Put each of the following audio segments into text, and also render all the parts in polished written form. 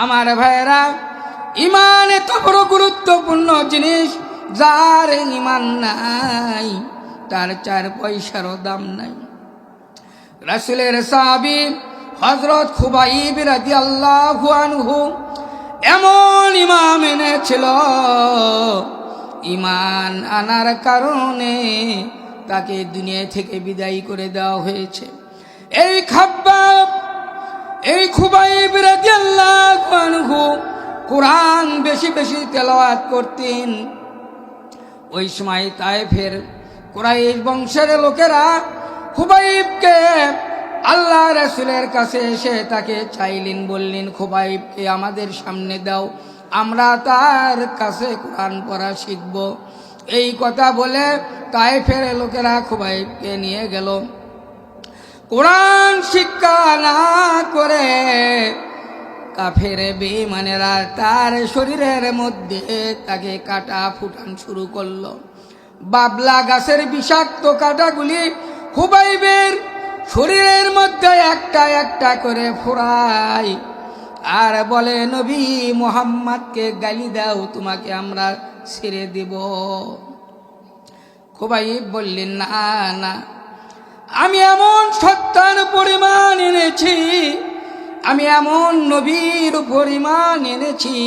আমার ভাইয়েরা, ইমান এত বড় গুরুত্বপূর্ণ জিনিস, যার ইমান নাই তার 4 পয়সারও দাম নাই। রাসূলের সাহাবী হযরত খুবাইব রাদিয়াল্লাহু আনহু এমন ইমান এনেছিল, ইমান আনার কারণে তাকে দুনিয়া থেকে বিদায় করে দেওয়া হয়েছে। এই খুবাইব রাদিয়াল্লাহু আনহু কোরআন বেশি বেশি তেলাওয়াত করতেন। ওই সময় তায়েফের কুরাইশ বংশের লোকেরা খুবাইবকে আল্লাহ রাসূলের কাছে এসে তাকে চাইলেন, বললেন, খুবাইবকে আমাদের সামনে দাও, আমরা তার কাছে কোরআন পড়া শিখব। এই কথা বলে তায়েফের লোকেরা খুবাইবকে নিয়ে গেল। কোরআন শিক্ষা না করে কাফের বেঈমানেরা তার শরীরের মধ্যে তাকে কাটা ফুটান শুরু করলো। বাবলা গাছের বিষাক্ত কাঁটাগুলি খুবাইবের শরীরের মধ্যে একটা একটা করে ফোড়ায় আর বলে, নবী মুহাম্মদকে গালি দাও, তোমাকে আমরা ছেড়ে দেব। খুবাইব বললেন, না না, আমি এমন সত্তার পরিমাণ এনেছি, আমি এমন নবীর পরিমাণ এনেছি,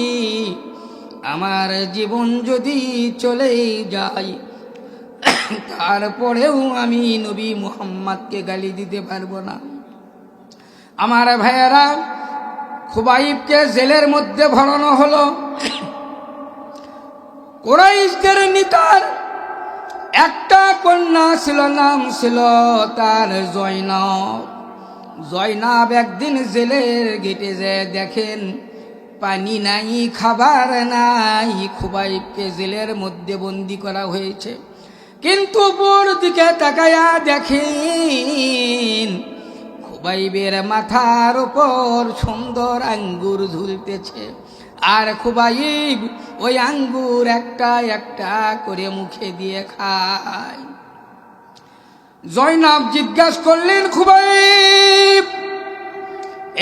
আমার জীবন যদি চলে যায় তারপরেও আমি নবী মুহাম্মদকে গালি দিতে পারবো না। আমার ভাইয়েরা, খুবাইবকে জেলের মধ্যে ভরানো হলো। কুরাইশদের নেতার একটা কন্যা ছিল, নাম ছিল তার জয়নাব একদিন জেলের গেটে যেয়ে দেখেন পানি নাই, খাবার নাই, খুবাইবকে জেলের মধ্যে বন্দি করা হয়েছে। কিন্তু উপর দিকে তাকায়া দেখেন খুবাইবের মাথার উপর সুন্দর আঙ্গুর ঝুলতেছে, আর খুবাইব ওই আঙ্গুর একটা একটা করে মুখে দিয়ে খায়। জয়নাব জিজ্ঞাসা করলেন, খুবাইব,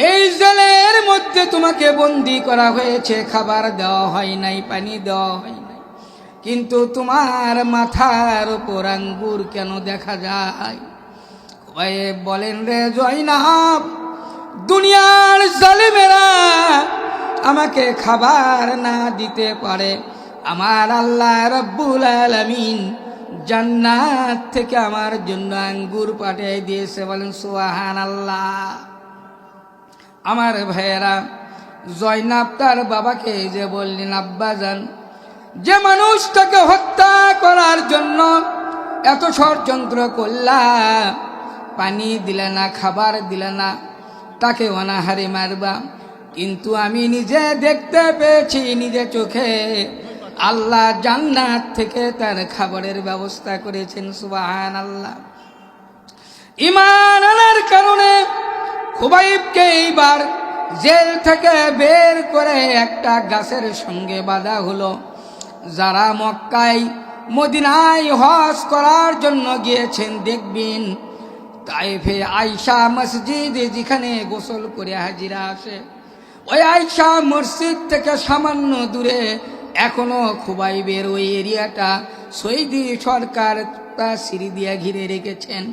এই জেলের মধ্যে তোমাকে বন্দি করা হয়েছে, খাবার দেওয়া হয় নাই, পানি দেওয়া হয় নাই, কিন্তু তোমার মাথার উপর আঙ্গুর কেন দেখা যায়? খুবাইব বলেন, রে জয়নাব, দুনিয়ার জালিমেরা আমাকে খাবার না দিতে পারে, আমার আল্লাহ রব্বুল আলামিন জান্নাত থেকে আমার জন্য আঙ্গুর পাঠিয়ে দিয়েছে। বলেন সুবহানাল্লাহ। আমার ভাইয়েরা, জয়নাব তার বাবাকে যে বললেন, আব্বাজান, যে মানুষটাকে হত্যা করার জন্য এত ষড়যন্ত্র করলা, পানি দিলে না, খাবার দিলে না, তাকে অনাহারে মারবা, কিন্তু আমি নিজে দেখতে পেয়েছি নিজে চোখে, আল্লাহ জান্নাত থেকে তার খাবারের ব্যবস্থা করেছেন। সুবহানাল্লাহ। ঈমান আনার কারণে খুবাইবকে এইবার জেল থেকে বের করে একটা গাছের সঙ্গে বাঁধা হলো। যারা মক্কায় মদিনায় হজ করার জন্য গিয়েছেন দেখবেন তায়েফে আয়েশা মসজিদে যেখানে গোসল করে হাজিরা আসে, ওই আয়েশা মসজিদ থেকে সামান্য দূরে এখনো খুবাইবের ওই এরিয়াটা সৌদি সরকার তা সিঁড়ি দিয়ে ঘিরে রেখেছেন।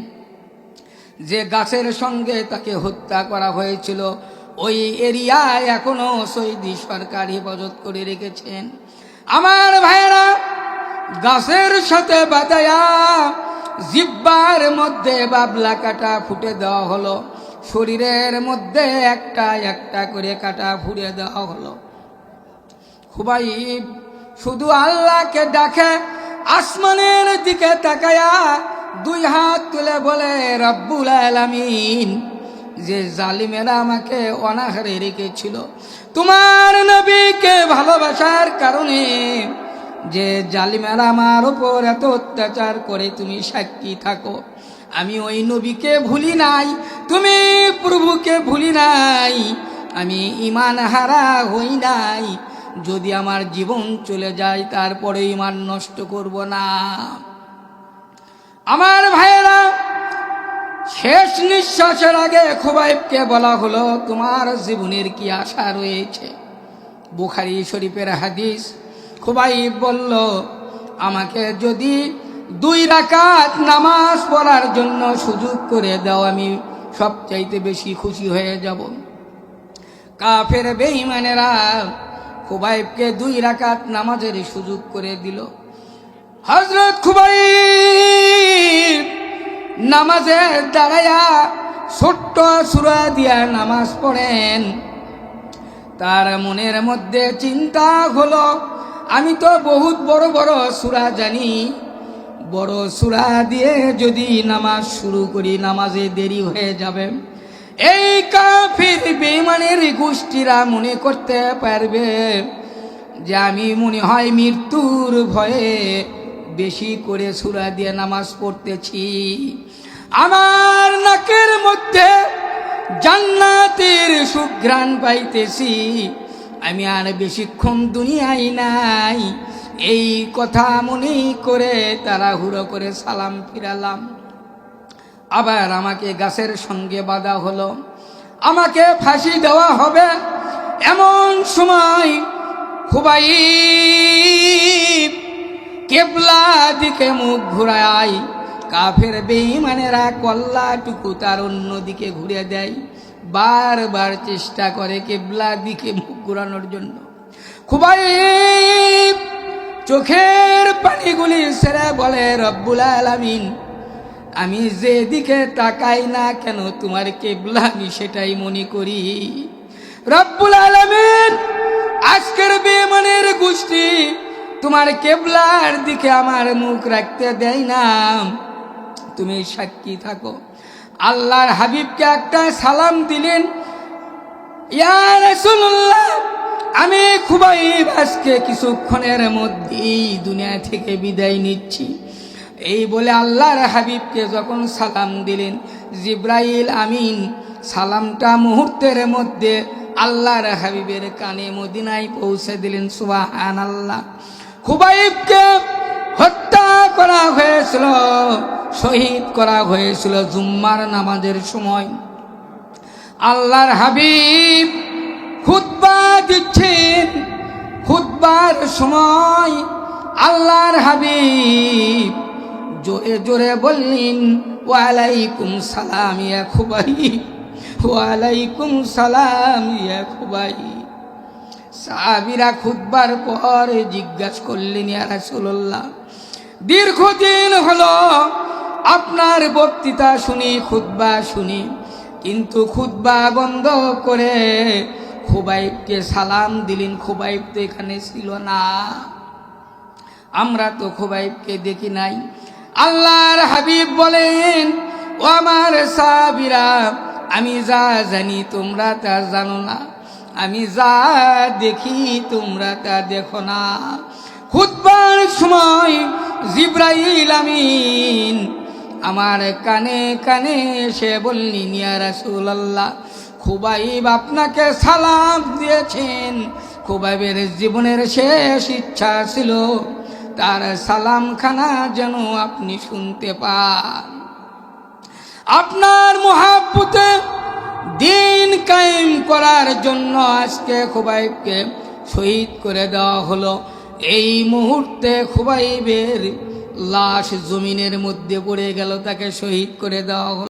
যে গাছের সঙ্গে তাকে হত্যা করা হয়েছিল ওই এরিয়ায় এখনো সৌদি সরকার হেফাজত করে রেখেছেন। আমার ভাইয়েরা, গাছের সাথে বাঁধায়া জিহ্বার মধ্যে বাবলা কাটা ফুটে দেওয়া হলো, শরীরের মধ্যে একটা একটা করে কাটা ফুড়ে দেওয়া হলো। খুবাইব শুধু আল্লাহকে ডাকে, আসমানের দিকে তাকায়া 2 হাত তুলে বলে, রব্বুল আলামিন, যে জালিমেরা আমাকে অনাহারে রেখেছিল, তোমার নবীকে ভালোবাসার কারণে যে জালিমেরা আমার উপর এত অত্যাচার করে, তুমি সাক্ষী থাকো, আমি ওই নবীকে ভুলি নাই, তুমি প্রভুকে ভুলি নাই, আমি ঈমান হারা হই নাই, যদি আমার জীবন চলে যায় তারপরে ঈমান নষ্ট করব না। আমার ভাইয়েরা, শেষ নিঃশ্বাসের আগে খুবাইবকে বলা হলো, তোমার জীবনের কি আশা রয়েছে? বুখারী শরীফের হাদিস। খুবাইব বলল, আমাকে যদি 2 রাকাত নামাজ পড়ার জন্য সুযোগ করে দাও, আমি সবচাইতে বেশি খুশি হয়ে যাব। কাফের বেঈমানেরা খুবাইবকে 2 রাকাত নামাজের সুযোগ করে দিল। হযরত খুবাইব নামাজে দাঁড়ায়া ছোট্ট সূরা দিয়া নামাজ পড়েন। তার মনের মধ্যে চিন্তা হলো, আমি তো বহুত বড় বড় সূরা জানি, বড় সূরা দিয়ে যদি নামাজ শুরু করি নামাজে দেরি হয়ে যাবে। এই কাফির বেঈমানের গোষ্ঠীরা মনে করতে পারবে যে আমি মনে হয় মৃত্যুর ভয়ে বেশি করে সূরা দিয়ে নামাজ পড়তেছি। আমার নাকের মধ্যে জান্নাতের সুঘ্রাণ পাইতেছি, আমি আর বেশিক্ষণ দুনিয়ায় নাই। এই কথা মনে করে তাড়াহুড়ো করে সালাম ফিরালাম। আবার আমাকে গাছের সঙ্গে বাঁধা হলো, আমাকে ফাঁসি দেওয়া হবে। এমন সময় খুবাইব কিবলা দিকে মুখ ঘুরায়। কাফের বেঈমানেরা কল্লাটুকু তার অন্যদিকে ঘুরে দেয়, বারবার চেষ্টা করে কিবলা দিকে মুখ ঘুরানোর জন্য। খুবাইব চোখের পানিগুলি ছেড়ে বলে, রব্বুল আলামিন, আমি যে দিকে তাকাই না কেন তোমার কিবলা আমি সেটাই মনে করি। রব্বুল আলামিন, আজকের বেঈমানের গোষ্ঠী তোমার কিবলার দিকে আমার মুখ রাখতে দেয় না, তুমি সাক্ষী থাকো। আল্লাহর হাবিবকে একটা সালাম দিলেন, ইয়া রাসূলুল্লাহ, আমি খুবাইব আজকে কিছুক্ষণের মধ্যেই দুনিয়া থেকে বিদায় নিচ্ছি। এই বলে আল্লাহর হাবিবকে যখন সালাম দিলেন, জিব্রাইল আমিন সালামটা মুহূর্তের মধ্যে আল্লাহর হাবিবের কানে মদিনায় পৌঁছে দিলেন। সুবহানাল্লাহ। খুবাইবকে হত্যা করা হয়েছিল, শহীদ করা হয়েছিল জুম্মার নামাজের সময়। আল্লাহর হাবিব খুতবা দিচ্ছেন, খুতবার সময় আল্লাহর হাবিব জোরে জোরে বললেন, ওয়ালাইকুম সালাম ইয়া খুবাইব, ওয়ালাইকুম সালাম ইয়া খুবাইব। সাহাবীরা খুতবার পর জিজ্ঞাসা করলেন, ইয়া রাসূলুল্লাহ, দীর্ঘদিন হলো আপনার বক্তৃতা শুনি, খুতবা শুনি, কিন্তু খুতবা বন্ধ করে খুবাইবকে সালাম দিলেন। খুবাইব তো এখানে ছিল না, আমরা তো খুবাইবকে দেখি নাই। আল্লাহর হাবিব বলেন, ও আমার সাহাবীরা, আমি যা জানি তোমরা তা জানো না, আমি যা দেখি তোমরা তা দেখো না। খুতবার সময় জিব্রাইল আমিন আমার কানে কানে এসে বললেন, ইয়া রাসূলুল্লাহ, খুবাইব আপনাকে সালাম দিয়েছেন। খুবাইবের জীবনের শেষ ইচ্ছা ছিল তার সালামখানা যেন আপনি শুনতে পান। আপনার মুহাব্বতে দিন কায়েম করার জন্য আজকে খুবাইবকে শহীদ করে দেওয়া হলো। এই মুহূর্তে খুবাইবের লাশ জমিনের মধ্যে পড়ে গেল, তাকে শহীদ করে দেওয়া হলো।